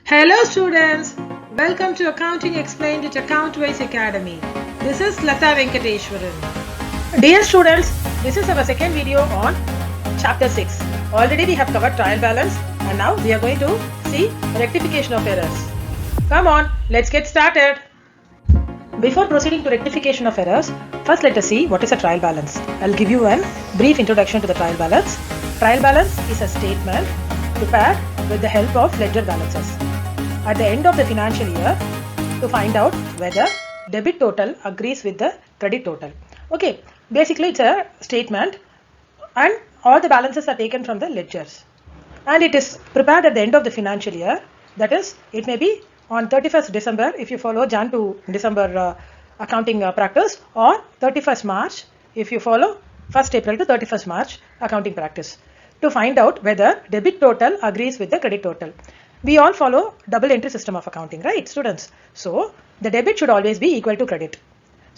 Hello students, welcome to Accounting Explained at Accountwise Academy. This is Latha Venkateshwaran. Dear students, this is our second video on chapter 6. Already we have covered trial balance and now we are going to see rectification of errors. Come on, let's get started. Before proceeding to rectification of errors, first let us see what is a trial balance. I'll give you a brief introduction to the trial balance. Trial balance is a statement prepared with the help of ledger balances at the end of the financial year to find out whether debit total agrees with the credit total. Okay, basically it's a statement and all the balances are taken from the ledgers and it is prepared at the end of the financial year. That is, it may be on 31st December if you follow Jan to December accounting practice, or 31st March if you follow 1st April to 31st March accounting practice, to find out whether debit total agrees with the credit total. We all follow double entry system of accounting, right students? So the debit should always be equal to credit.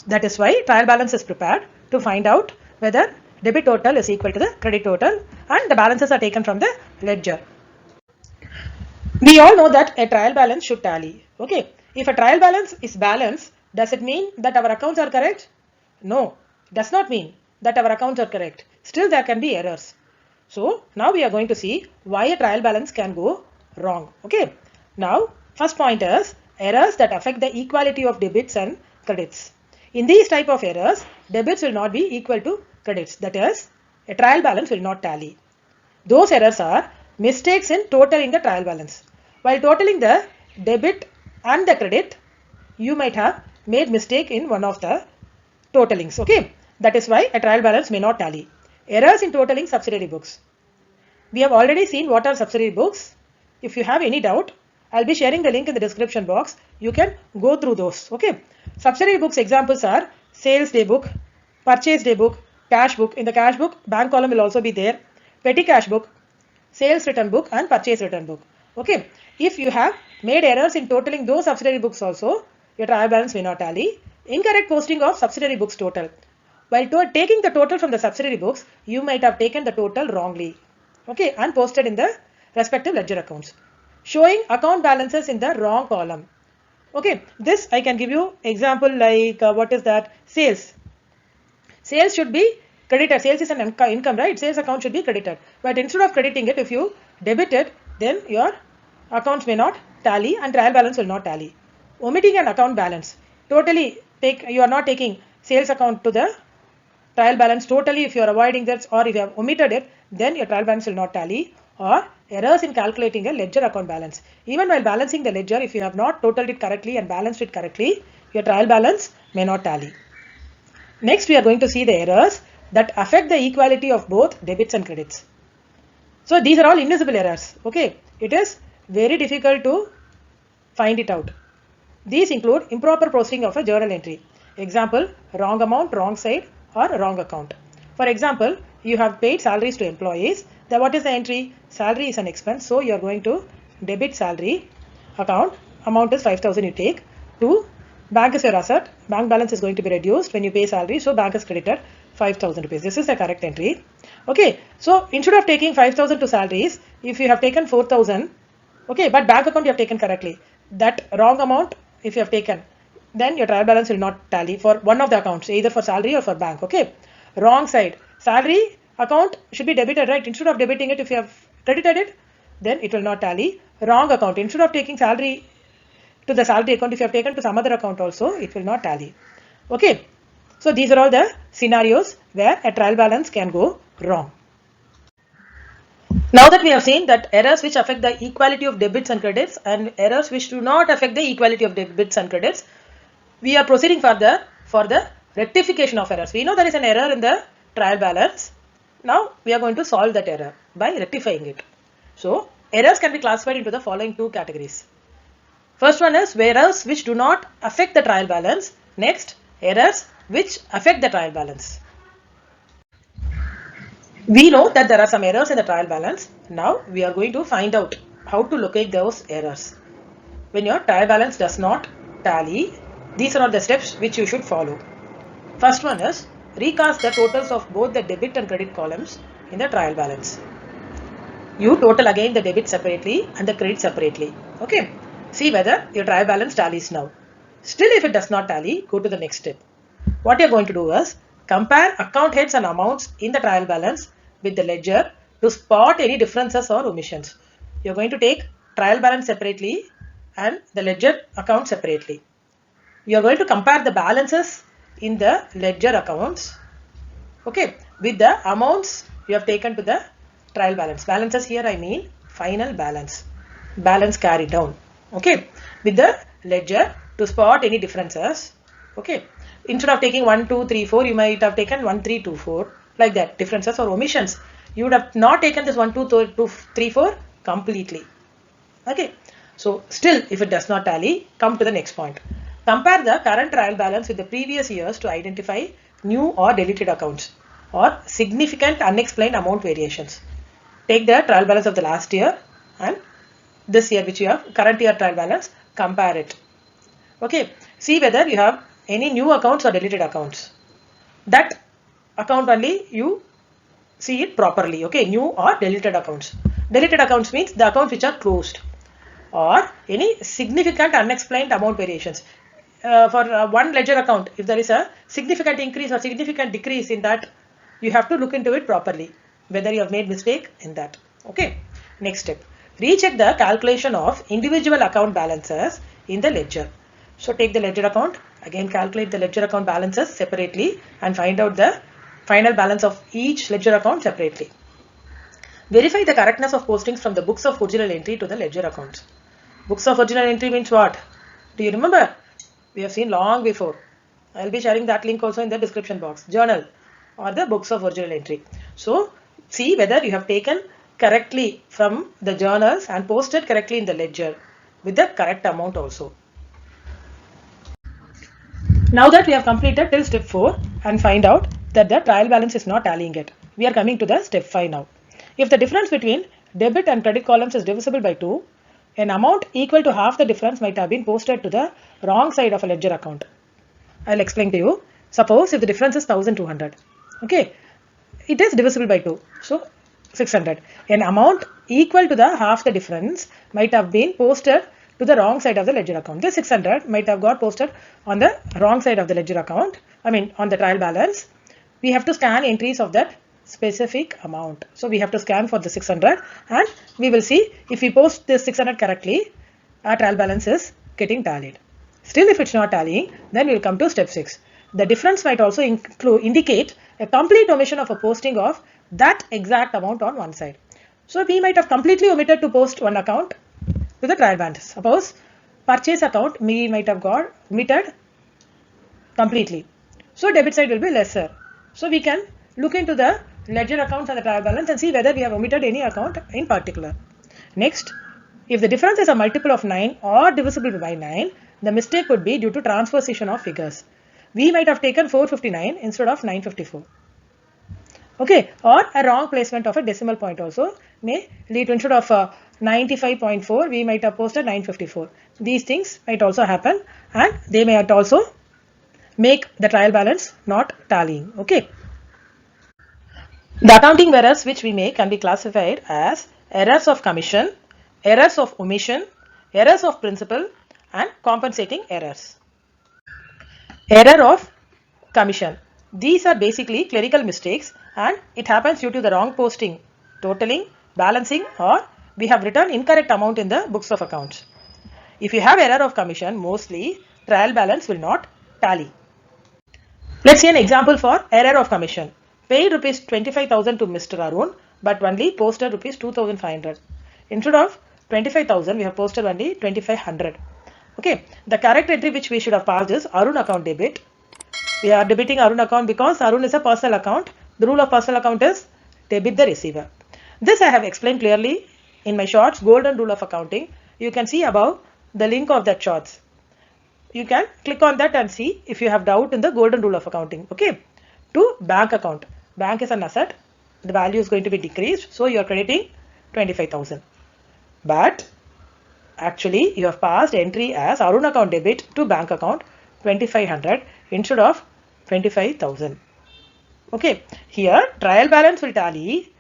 That is why trial balance is prepared to find out whether debit total is equal to the credit total and the balances are taken from the ledger. We all know that a trial balance should tally. Okay, if a trial balance is balanced, does it mean that our accounts are correct? No, does not mean that our accounts are correct. Still there can be errors. So now we are going to see why a trial balance can go wrong. Okay, now first point is errors that affect the equality of debits and credits. In these type of errors, debits will not be equal to credits. That is, a trial balance will not tally. Those errors are mistakes in totaling the trial balance. While totaling the debit and the credit, you might have made mistake in one of the totalings. Okay, that is why a trial balance may not tally. Errors in totaling subsidiary books. We have already seen what are subsidiary books. If you have any doubt, I'll be sharing the link in the description box. You can go through those. Okay. Subsidiary books examples are sales day book, purchase day book, cash book. In the cash book, bank column will also be there. Petty cash book, sales return book and purchase return book. Okay. If you have made errors in totaling those subsidiary books also, your trial balance may not tally. Incorrect posting of subsidiary books total. While taking the total from the subsidiary books, you might have taken the total wrongly. Okay, and posted in the respective ledger accounts. Showing account balances in the wrong column. Okay, this I can give you example like what is that? Sales. Sales should be credited. Sales is an income, right? Sales account should be credited. But instead of crediting it, if you debit it, then your accounts may not tally and trial balance will not tally. Omitting an account balance. Totally you are not taking sales account to the trial balance totally. If you are avoiding that or if you have omitted it, then your trial balance will not tally. Or errors in calculating a ledger account balance. Even while balancing the ledger, if you have not totaled it correctly and balanced it correctly, your trial balance may not tally. Next, we are going to see the errors that affect the equality of both debits and credits. So these are all invisible errors. Okay, it is very difficult to find it out. These include improper posting of a journal entry. Example, wrong amount, wrong side or wrong account. For example, you have paid salaries to employees. Then what is the entry? Salary is an expense. So you are going to debit salary account. Amount is 5,000 you take. To bank is your asset. Bank balance is going to be reduced when you pay salary. So bank is credited 5,000 rupees. This is the correct entry. Okay. So instead of taking 5,000 to salaries, if you have taken 4,000, okay, but bank account you have taken correctly. That wrong amount if you have taken, then your trial balance will not tally for one of the accounts, either for salary or for bank. Okay. Wrong side. Salary account should be debited, right? Instead of debiting it, if you have credited it, then it will not tally. Wrong account. Instead of taking salary to the salary account, if you have taken to some other account also, it will not tally. Okay. So these are all the scenarios where a trial balance can go wrong. Now that we have seen that errors which affect the equality of debits and credits and errors which do not affect the equality of debits and credits, we are proceeding further for the rectification of errors. We know there is an error in the trial balance. Now we are going to solve that error by rectifying it. So errors can be classified into the following two categories. First one is errors which do not affect the trial balance. Next, errors which affect the trial balance. We know that there are some errors in the trial balance. Now we are going to find out how to locate those errors. When your trial balance does not tally, these are all the steps which you should follow. First one is recast the totals of both the debit and credit columns in the trial balance. you total again the debit separately and the credit separately. Okay, see whether your trial balance tallies now. Still, if it does not tally, go to the next step. What you are going to do is compare account heads and amounts in the trial balance with the ledger to spot any differences or omissions. You are going to take trial balance separately and the ledger account separately. You are going to compare the balances in the ledger accounts, okay, with the amounts you have taken to the trial balance. Balances here I mean final balance carried down, okay, with the ledger to spot any differences. Okay, instead of taking 1 2 3 4, you might have taken 1 3 2 4, like that, differences or omissions. You would have not taken this 1 2 3 4 completely. Okay, so still if it does not tally, come to the next point. Compare the current trial balance with the previous years to identify new or deleted accounts or significant unexplained amount variations. Take the trial balance of the last year and this year which you have, current year trial balance, compare it. Okay, see whether you have any new accounts or deleted accounts. That account only you see it properly. Okay, new or deleted accounts. Deleted accounts means the accounts which are closed, or any significant unexplained amount variations. For one ledger account, if there is a significant increase or significant decrease in that, you have to look into it properly, whether you have made mistake in that. Okay, next step, recheck the calculation of individual account balances in the ledger. So take the ledger account, again calculate the ledger account balances separately and find out the final balance of each ledger account separately. Verify the correctness of postings from the books of original entry to the ledger accounts. Books of original entry means what? Do you remember? We have seen long before. I will be sharing that link also in the description box. Journal or the books of original entry. So see whether you have taken correctly from the journals and posted correctly in the ledger with the correct amount also. Now that we have completed till step 4 and find out that the trial balance is not tallying it, we are coming to the step 5 now. If the difference between debit and credit columns is divisible by 2, an amount equal to half the difference might have been posted to the wrong side of a ledger account. I'll explain to you. Suppose if the difference is 1200, okay, it is divisible by 2, so 600. An amount equal to the half the difference might have been posted to the wrong side of the ledger account. This 600 might have got posted on the wrong side of the ledger account, I mean on the trial balance. We have to scan entries of that specific amount. So we have to scan for the 600 and we will see if we post this 600 correctly, our trial balance is getting tallied. Still if it's not tallying, then we will come to step 6. The difference might also indicate a complete omission of a posting of that exact amount on one side. So we might have completely omitted to post one account to the trial balance. Suppose purchase account we might have got omitted completely. So debit side will be lesser. So we can look into the ledger accounts and the trial balance and see whether we have omitted any account in particular. Next, if the difference is a multiple of 9 or divisible by 9, the mistake would be due to transposition of figures. We might have taken 459 instead of 954. Okay, or a wrong placement of a decimal point also may lead to, instead of 95.4, we might have posted 954. These things might also happen and they may also make the trial balance not tallying. Okay. The accounting errors which we make can be classified as errors of commission, errors of omission, errors of principal and compensating errors. Error of commission. These are basically clerical mistakes and it happens due to the wrong posting, totaling, balancing, or we have written incorrect amount in the books of accounts. If you have error of commission, mostly trial balance will not tally. Let's see an example for error of commission. Paid rupees 25,000 to Mr. Arun but only posted rupees 2,500. Instead of 25,000 we have posted only 2,500. Okay, the correct entry which we should have passed is Arun account debit. We are debiting Arun account because Arun is a personal account. The rule of personal account is debit the receiver. This I have explained clearly in my shorts, Golden Rule of Accounting. You can see above the link of that shorts. You can click on that and see if you have doubt in the Golden Rule of Accounting. Okay, to bank account. Bank is an asset. The value is going to be decreased. So you are crediting 25,000. But actually you have passed entry as Arun account debit to bank account 2,500 instead of 25,000. Okay, here trial balance will tally.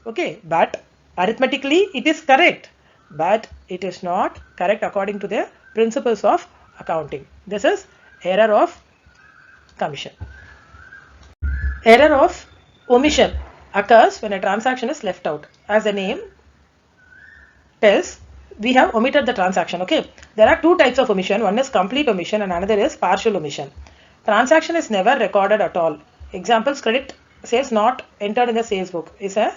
Okay, but Arithmetically, it is correct, but it is not correct according to the principles of accounting. This is error of commission. Error of omission occurs when a transaction is left out. As the name tells, we have omitted the transaction. Okay, there are two types of omission. One is complete omission and another is partial omission. Transaction is never recorded at all. Examples: credit sales not entered in the sales book is a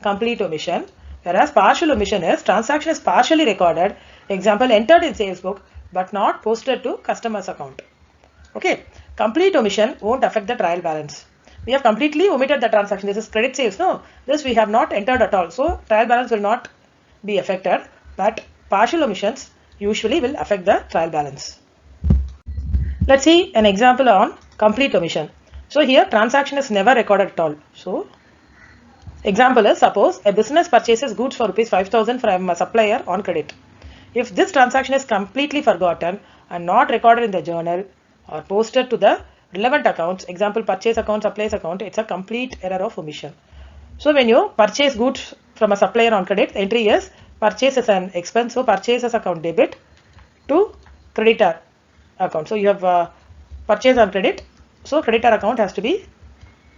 complete omission, whereas partial omission is transaction is partially recorded. Example: entered in sales book but not posted to customer's account. Okay, complete omission won't affect the trial balance. We have completely omitted the transaction. This is credit sales. No, this we have not entered at all. So trial balance will not be affected, but partial omissions usually will affect the trial balance. Let's see an example on complete omission. So here transaction is never recorded at all. So example is, suppose a business purchases goods for rupees 5,000 from a supplier on credit. If this transaction is completely forgotten and not recorded in the journal or posted to the relevant accounts, example purchase account, supplies account, it's a complete error of omission. So when you purchase goods from a supplier on credit, the entry is purchase as an expense, so purchases account debit to creditor account. So you have purchase on credit, so creditor account has to be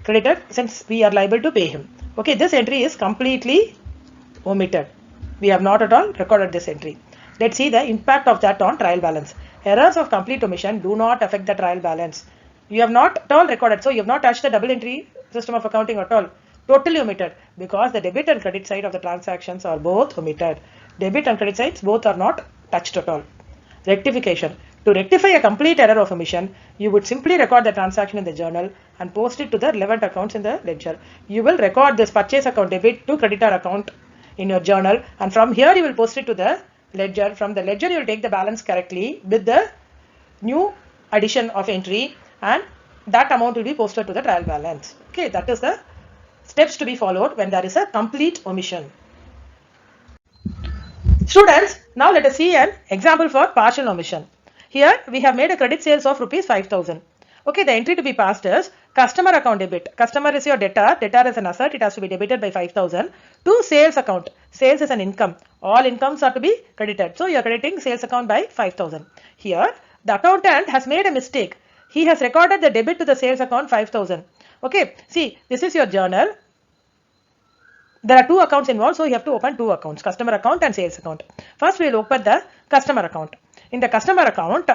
credited since we are liable to pay him. Okay, this entry is completely omitted. We have not at all recorded this entry. Let's see the impact of that on trial balance. Errors of complete omission do not affect the trial balance. You have not at all recorded, so you have not touched the double entry system of accounting at all. Totally omitted, because the debit and credit side of the transactions are both omitted. Debit and credit sides both are not touched at all. Rectification. To rectify a complete error of omission, you would simply record the transaction in the journal and post it to the relevant accounts in the ledger. You will record this purchase account debit to creditor account in your journal, and from here you will post it to the ledger. From the ledger you will take the balance correctly with the new addition of entry, and that amount will be posted to the trial balance. Okay, that is the steps to be followed when there is a complete omission. Students, now let us see an example for partial omission. Here we have made a credit sales of rupees 5,000. Okay, the entry to be passed is customer account debit. Customer is your debtor. Debtor is an asset. It has to be debited by 5,000 to sales account. Sales is an income. All incomes are to be credited. So you are crediting sales account by 5,000. Here the accountant has made a mistake. He has recorded the debit to the sales account 5,000. Okay, see, this is your journal. There are two accounts involved, so you have to open two accounts, customer account and sales account. First we will open the customer account. In the customer account,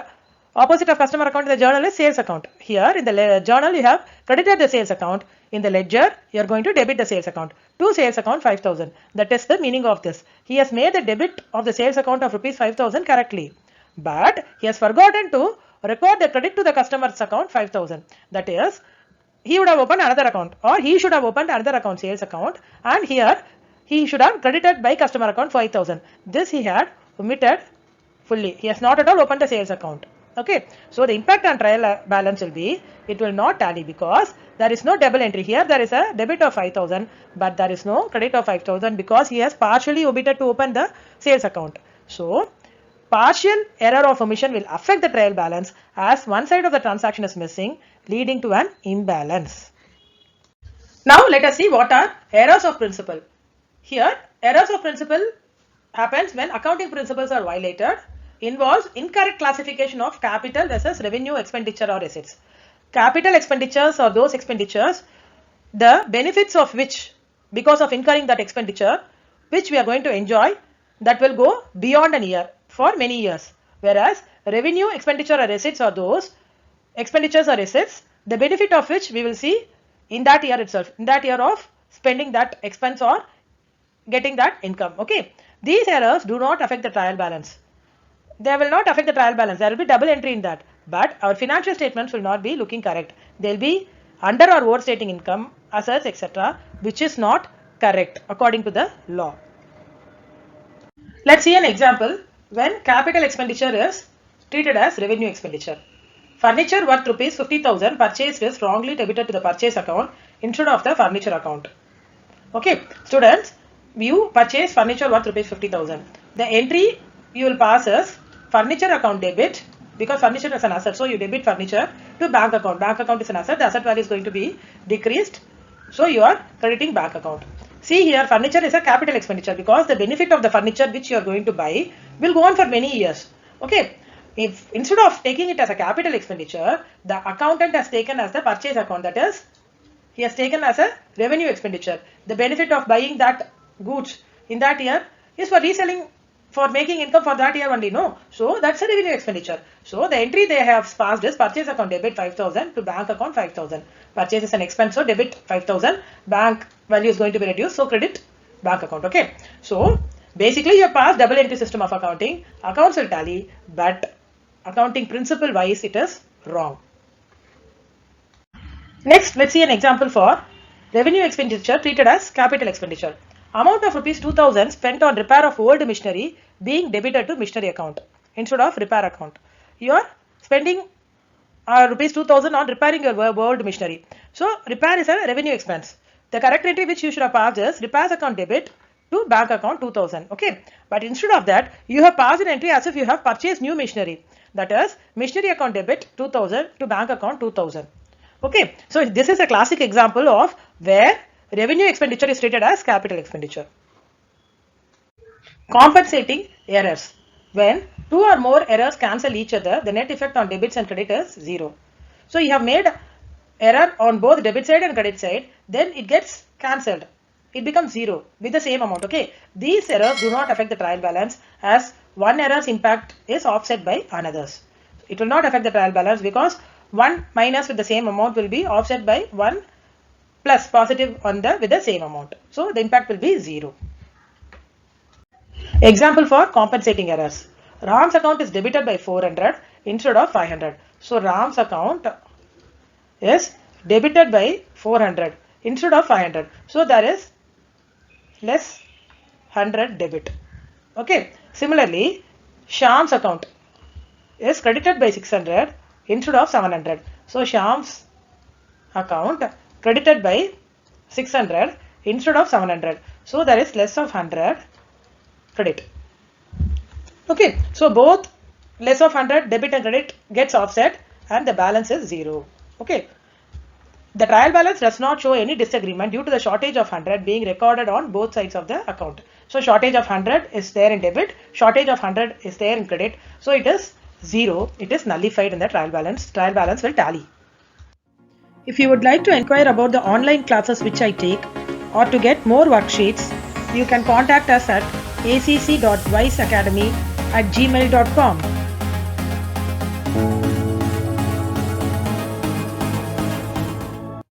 opposite of customer account in the journal is sales account. Here in the journal you have credited the sales account. In the ledger you are going to debit the sales account. To sales account 5,000. That is the meaning of this. He has made the debit of the sales account of rupees 5,000 correctly, but he has forgotten to record the credit to the customer's account 5,000. That is, he would have opened another account, or he should have opened another account, sales account, and here he should have credited by customer account 5,000. This he had omitted fully. He has not at all opened the sales account. Okay, so the impact on trial balance will be, it will not tally because there is no double entry. Here there is a debit of 5,000, but there is no credit of 5,000 because he has partially omitted to open the sales account. So partial error of omission will affect the trial balance as one side of the transaction is missing, leading to an imbalance. Now let us see what are errors of principle. Here errors of principle happens when accounting principles are violated, involves incorrect classification of capital versus revenue, expenditure or assets. Capital expenditures are those expenditures, the benefits of which, because of incurring that expenditure, which we are going to enjoy, that will go beyond a year, for many years. Whereas revenue, expenditure or assets are those expenditures or assets, the benefit of which we will see in that year itself, in that year of spending that expense or getting that income. Okay, these errors do not affect the trial balance. They will not affect the trial balance. There will be double entry in that, but our financial statements will not be looking correct. They will be under or overstating income, assets, etc., which is not correct according to the law. Let's see an example when capital expenditure is treated as revenue expenditure. Furniture worth rupees 50,000 purchased is wrongly debited to the purchase account instead of the furniture account. Okay, students, you purchase furniture worth rupees 50,000. The entry you will pass is furniture account debit, because furniture is an asset, so you debit furniture to bank account. Bank account is an asset, the asset value is going to be decreased, so you are crediting bank account. See here, furniture is a capital expenditure because the benefit of the furniture which you are going to buy will go on for many years. Okay. If instead of taking it as a capital expenditure, the accountant has taken as the purchase account, that is, he has taken as a revenue expenditure. The benefit of buying that goods in that year is for reselling, for making income for that year only, no. So that's a revenue expenditure. So the entry they have passed is purchase account debit 5,000 to bank account 5,000. Purchase is an expense, so debit 5,000. Bank value is going to be reduced, so credit bank account. Okay. So basically you have passed double entry system of accounting. Accounts will tally, but accounting principle wise it is wrong. Next, let's see an example for revenue expenditure treated as capital expenditure. Amount of rupees 2,000 spent on repair of old machinery being debited to machinery account instead of repair account. You are spending rupees 2,000 on repairing your old machinery. So repair is a revenue expense. The correct entry which you should have passed is repairs account debit to bank account 2,000. Okay, but instead of that, you have passed an entry as if you have purchased new machinery. That is, machinery account debit 2,000 to bank account 2,000. Okay, so this is a classic example of where revenue expenditure is treated as capital expenditure. Compensating errors. When two or more errors cancel each other, the net effect on debits and credit is 0. So you have made error on both debit side and credit side, then it gets cancelled. It becomes 0 with the same amount. Okay, these errors do not affect the trial balance as one error's impact is offset by another's. It will not affect the trial balance because one minus with the same amount will be offset by one plus positive on the with the same amount. So the impact will be 0. Example for compensating errors. Ram's account is debited by 400 instead of 500. So Ram's account is debited by 400 instead of 500. So there is less 100 debit. Okay. Similarly, Shyam's account is credited by 600 instead of 700. So Shyam's account credited by 600 instead of 700. So there is less of 100 credit. Okay, so both less of 100 debit and credit gets offset and the balance is 0. Okay, the trial balance does not show any disagreement due to the shortage of 100 being recorded on both sides of the account. So shortage of 100 is there in debit, shortage of 100 is there in credit. So it is 0, it is nullified in the trial balance. Trial balance will tally. If you would like to inquire about the online classes which I take or to get more worksheets, you can contact us at acc.wiseacademy@gmail.com.